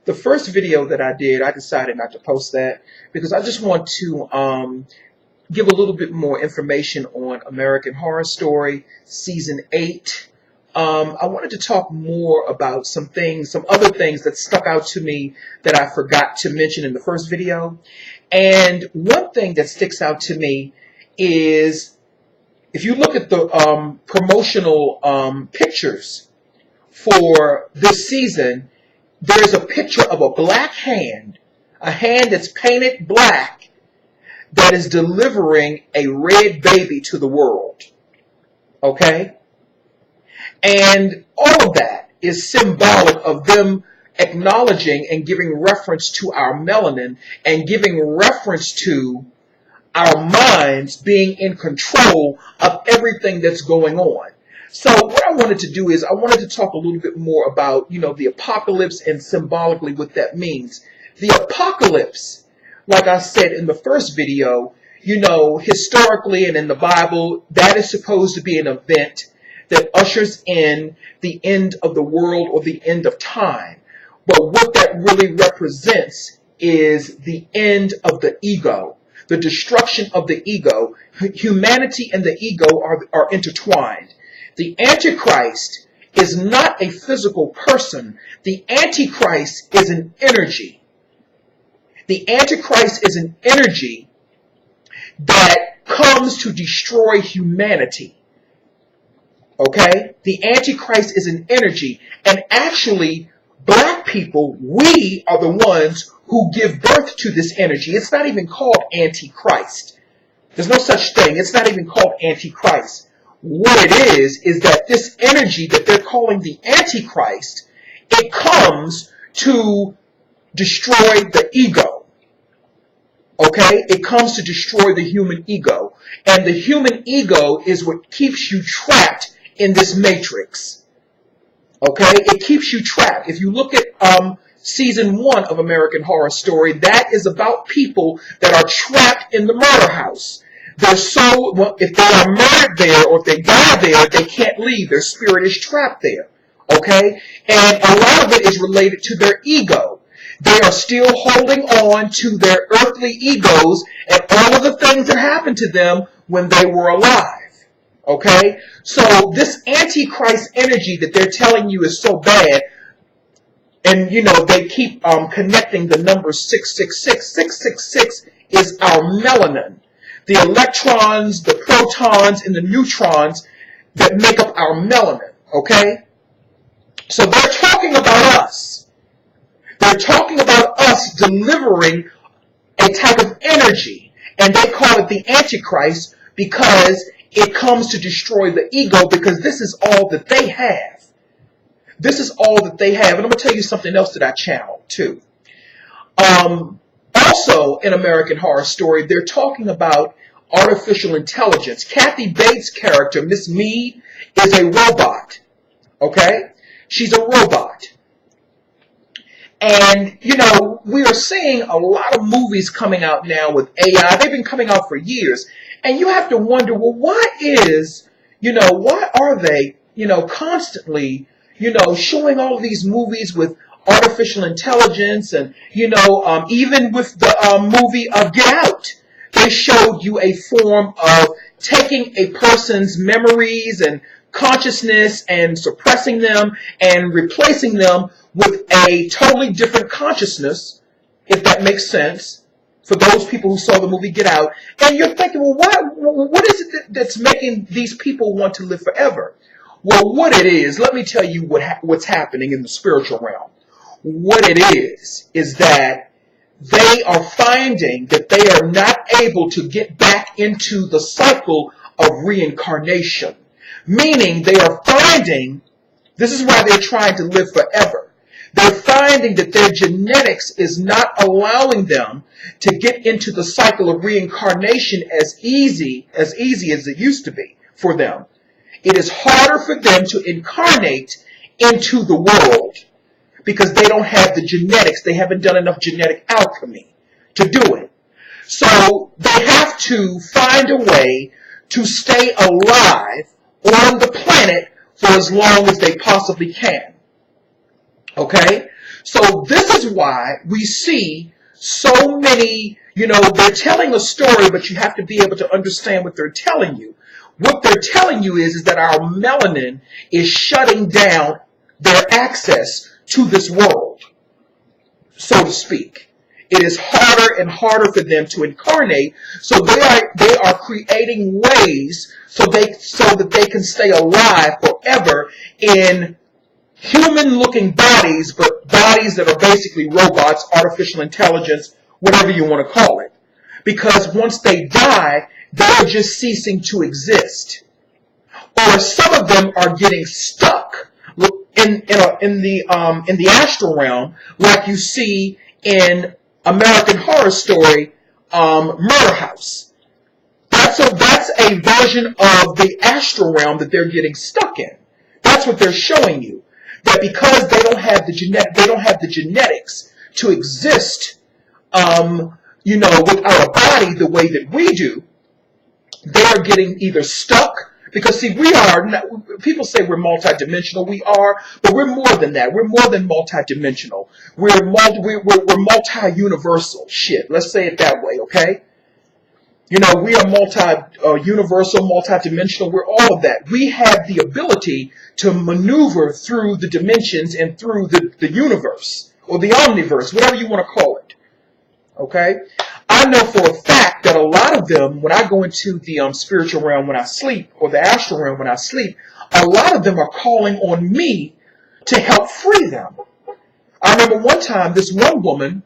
The first video that I did, I decided not to post that because I just want to give a little bit more information on American Horror Story Season 8. I wanted to talk more about some other things that stuck out to me that I forgot to mention in the first video. And one thing that sticks out to me is if you look at the promotional pictures for this season, there's a picture of a black hand, a hand that's painted black, that is delivering a red baby to the world. Okay? And all of that is symbolic of them acknowledging and giving reference to our melanin and giving reference to our minds being in control of everything that's going on. So what I wanted to do is I wanted to talk a little bit more about, the apocalypse and symbolically what that means. The apocalypse, like I said in the first video, historically and in the Bible, that is supposed to be an event that ushers in the end of the world or the end of time. But what that really represents is the end of the ego, the destruction of the ego. Humanity and the ego are intertwined. The Antichrist is not a physical person. The Antichrist is an energy. The Antichrist is an energy that comes to destroy humanity. Okay? The Antichrist is an energy. And actually, black people, we are the ones who give birth to this energy. It's not even called Antichrist. There's no such thing. It's not even called Antichrist. What it is that this energy that they're calling the Antichrist, it comes to destroy the ego. Okay? It comes to destroy the human ego. And the human ego is what keeps you trapped in this matrix. Okay? It keeps you trapped. If you look at season 1 of American Horror Story, that is about people that are trapped in the murder house. If they are murdered there or if they die there, they can't leave. Their spirit is trapped there. Okay? And a lot of it is related to their ego. They are still holding on to their earthly egos and all of the things that happened to them when they were alive. Okay? So this Antichrist energy that they're telling you is so bad, and they keep connecting the number 666. 666 is our melanin. The electrons, the protons, and the neutrons that make up our melanin. Okay? So they're talking about us. They're talking about us delivering a type of energy. And they call it the Antichrist because it comes to destroy the ego, because this is all that they have. This is all that they have. And I'm going to tell you something else that I channeled too. Also in American Horror Story, they're talking about artificial intelligence. Kathy Bates' character, Miss Mead, is a robot. Okay? She's a robot. And, we are seeing a lot of movies coming out now with AI. They've been coming out for years. And you have to wonder, well, why are they, constantly, showing all of these movies with artificial intelligence and, even with the movie Get Out, they showed you a form of taking a person's memories and consciousness and suppressing them and replacing them with a totally different consciousness, if that makes sense, for those people who saw the movie Get Out. And you're thinking, well, what is it that's making these people want to live forever? Well, what it is, let me tell you what's happening in the spiritual realm. What it is that they are finding that they are not able to get back into the cycle of reincarnation. Meaning they are finding, this is why they're trying to live forever. They're finding that their genetics is not allowing them to get into the cycle of reincarnation as easy as it used to be for them. It is harder for them to incarnate into the world because they don't have the genetics. They haven't done enough genetic alchemy to do it. So they have to find a way to stay alive on the planet for as long as they possibly can. Okay? So this is why we see so many, they're telling a story, but you have to be able to understand what they're telling you. What they're telling you is that our melanin is shutting down their access to this world, so to speak. It is harder and harder for them to incarnate, so they are creating ways so that they can stay alive forever in human-looking bodies, but bodies that are basically robots, artificial intelligence, whatever you want to call it. Because once they die, they're just ceasing to exist. Or some of them are getting stuck in the astral realm, like you see in American Horror Story, Murder House. That's a version of the astral realm that they're getting stuck in. That's what they're showing you. That because they don't have the genetics to exist, without a body the way that we do, they are getting either stuck. Because see, people say we're multidimensional. We are, but we're more than that. We're more than multidimensional. We're multi-universal. Shit, let's say it that way, okay? We are multi-universal, multi-dimensional. We're all of that. We have the ability to maneuver through the dimensions and through the universe or the omniverse, whatever you want to call it. Okay? I know for a fact that a lot of them, when I go into the spiritual realm when I sleep, or the astral realm when I sleep, a lot of them are calling on me to help free them. I remember one time, this one woman,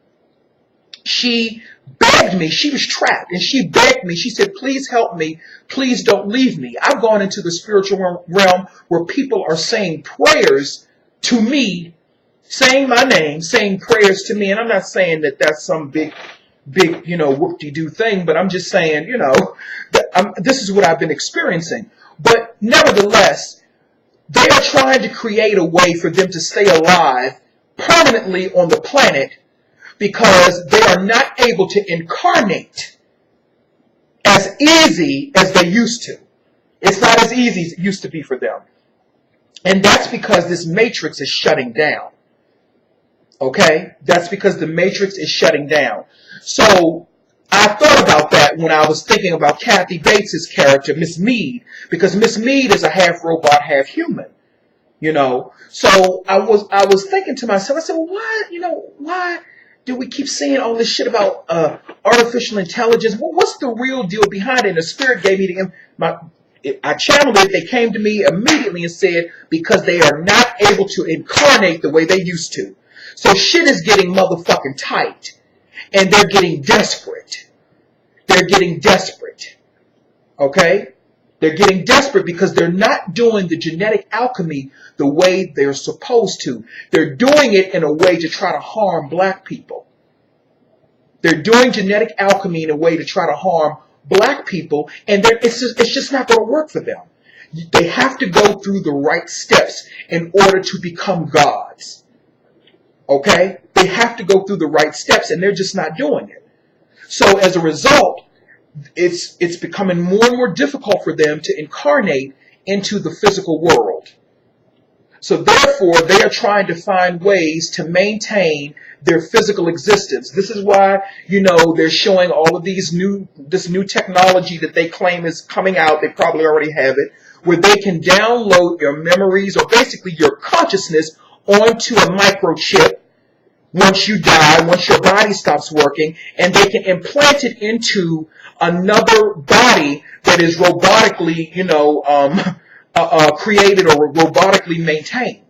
she begged me. She was trapped, and she begged me. She said, please help me. Please don't leave me. I've gone into the spiritual realm where people are saying prayers to me, saying my name, saying prayers to me. And I'm not saying that that's some big, whoop-de-doo thing, but I'm just saying, this is what I've been experiencing. But nevertheless, they are trying to create a way for them to stay alive permanently on the planet, because they are not able to incarnate as easy as they used to. It's not as easy as it used to be for them. And that's because this matrix is shutting down. Okay? That's because the matrix is shutting down. So I thought about that when I was thinking about Kathy Bates' character, Miss Mead, because Miss Mead is a half robot, half human. So I was thinking to myself, I said, well, why do we keep saying all this shit about artificial intelligence? Well, what's the real deal behind it? And the spirit gave me I channeled it. They came to me immediately and said, because they are not able to incarnate the way they used to. So shit is getting motherfucking tight. And they're getting desperate. They're getting desperate. Okay? They're getting desperate because they're not doing the genetic alchemy the way they're supposed to. They're doing it in a way to try to harm black people. They're doing genetic alchemy in a way to try to harm black people, and it's just not going to work for them. They have to go through the right steps in order to become gods. Okay? They have to go through the right steps, and they're just not doing it. So as a result, it's becoming more and more difficult for them to incarnate into the physical world. So therefore, they are trying to find ways to maintain their physical existence. This is why, they're showing all of this new technology that they claim is coming out. They probably already have it, where they can download your memories, or basically your consciousness, onto a microchip once you die, once your body stops working, and they can implant it into another body that is robotically, created or robotically maintained,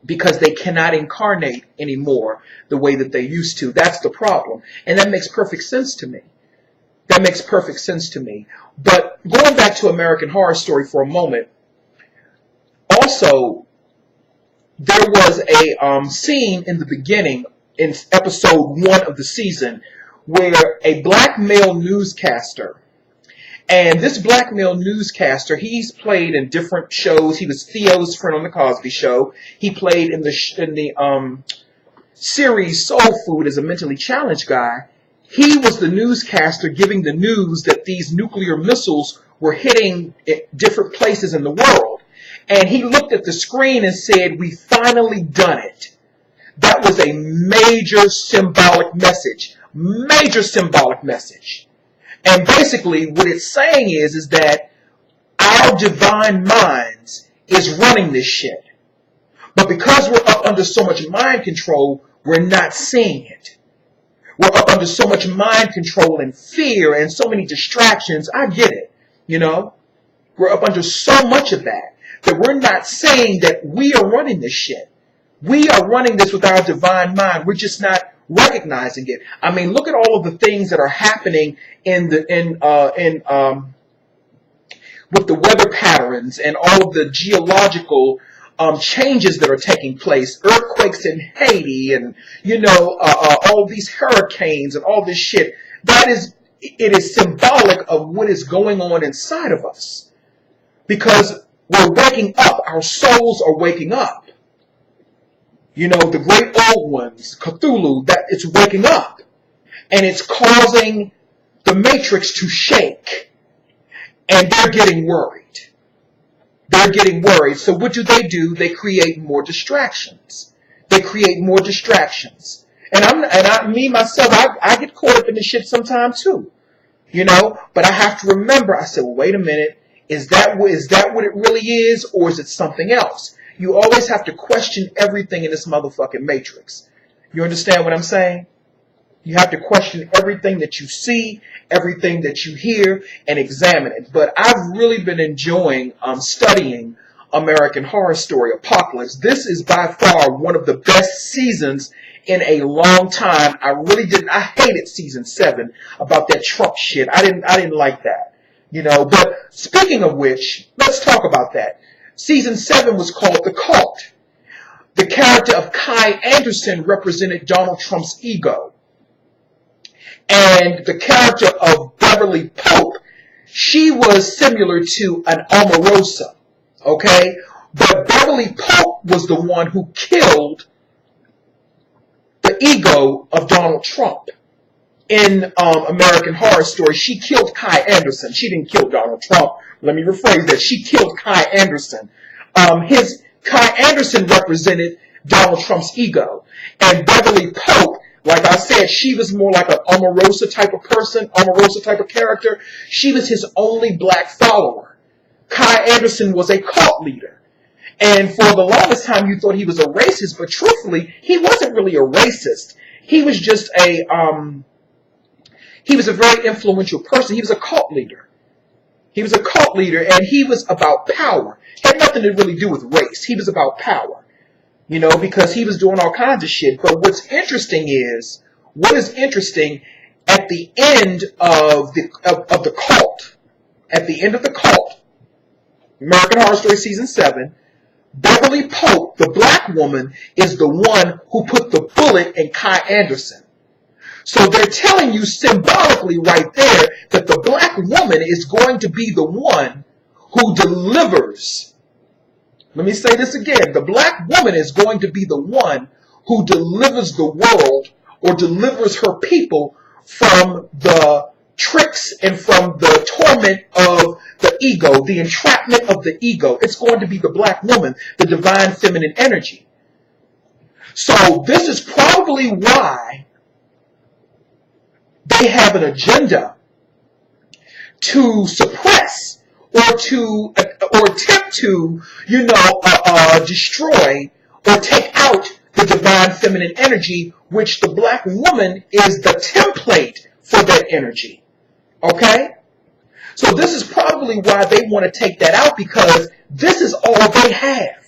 because they cannot incarnate anymore the way that they used to. That's the problem. And that makes perfect sense to me. That makes perfect sense to me. But going back to American Horror Story for a moment, also, there was a scene in the beginning, in episode 1 of the season, where a black male newscaster, and this black male newscaster, he's played in different shows. He was Theo's friend on the Cosby Show. He played in the series Soul Food as a mentally challenged guy. He was the newscaster giving the news that these nuclear missiles were hitting different places in the world. And he looked at the screen and said, "We finally done it." That was a major symbolic message. Major symbolic message. And basically what it's saying is that our divine minds is running this shit. But because we're up under so much mind control, we're not seeing it. We're up under so much mind control and fear and so many distractions. I get it, you know. We're up under so much of that we're not saying that we are running this shit. We are running this with our divine mind. We're just not recognizing it. I mean, look at all of the things that are happening with the weather patterns and all of the geological changes that are taking place, earthquakes in Haiti, and all these hurricanes and all this shit. It is symbolic of what is going on inside of us, because we're waking up. Our souls are waking up. You know, the great old ones, Cthulhu, that it's waking up, and it's causing the matrix to shake, and they're getting worried. They're getting worried. So what do? They create more distractions. They create more distractions. And I get caught up in this shit sometimes too. You know, but I have to remember, I said, well, wait a minute, is that what it really is, or is it something else? You always have to question everything in this motherfucking matrix. You understand what I'm saying? You have to question everything that you see, everything that you hear, and examine it. But I've really been enjoying studying American Horror Story Apocalypse. This is by far one of the best seasons in a long time. I hated season 7 about that Trump shit. I didn't like that. You know, but speaking of which, let's talk about that. Season 7 was called The Cult. The character of Kai Anderson represented Donald Trump's ego. And the character of Beverly Pope, she was similar to an Omarosa. Okay? But Beverly Pope was the one who killed the ego of Donald Trump. In American Horror Story, she killed Kai Anderson. She didn't kill Donald Trump. Let me rephrase that. She killed Kai Anderson. Kai Anderson represented Donald Trump's ego. And Beverly Pope, like I said, she was more like an Omarosa type of person, Omarosa type of character. She was his only black follower. Kai Anderson was a cult leader. And for the longest time, you thought he was a racist, but truthfully, he wasn't really a racist. He was just he was a very influential person. He was a cult leader. He was a cult leader, and he was about power. Had nothing to really do with race. He was about power, you know, because he was doing all kinds of shit. But what is interesting at the end of the cult, at the end of the cult, American Horror Story season 7, Beverly Pope, the black woman, is the one who put the bullet in Kai Anderson. So they're telling you symbolically right there that the black woman is going to be the one who delivers. Let me say this again. The black woman is going to be the one who delivers the world, or delivers her people from the tricks and from the torment of the ego, the entrapment of the ego. It's going to be the black woman, the divine feminine energy. So this is probably why they have an agenda to suppress or attempt to, destroy or take out the divine feminine energy, which the black woman is the template for that energy. Okay? So this is probably why they want to take that out, because this is all they have.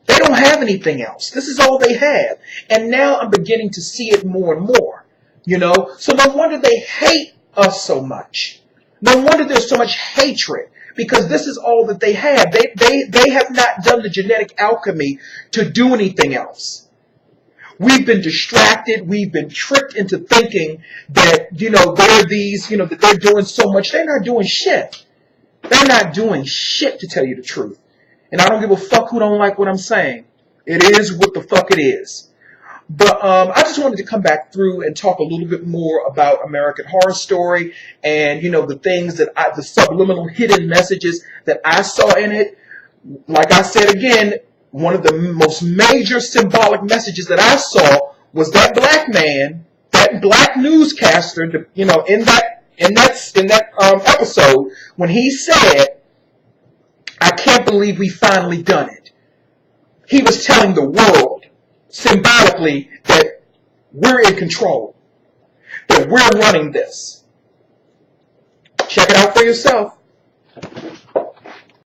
They don't have anything else. This is all they have. And now I'm beginning to see it more and more. You know, so no wonder they hate us so much. No wonder there's so much hatred, because this is all that they have. They have not done the genetic alchemy to do anything else. We've been distracted. We've been tricked into thinking that, that they're doing so much. They're not doing shit. They're not doing shit, to tell you the truth. And I don't give a fuck who don't like what I'm saying. It is what the fuck it is. But I just wanted to come back through and talk a little bit more about American Horror Story and, the things that the subliminal hidden messages that I saw in it. Like I said again, one of the most major symbolic messages that I saw was that black man, that black newscaster, you know, in that episode when he said, "I can't believe we finally done it." He was telling the world symbolically that we're in control, that we're running this. Check it out for yourself.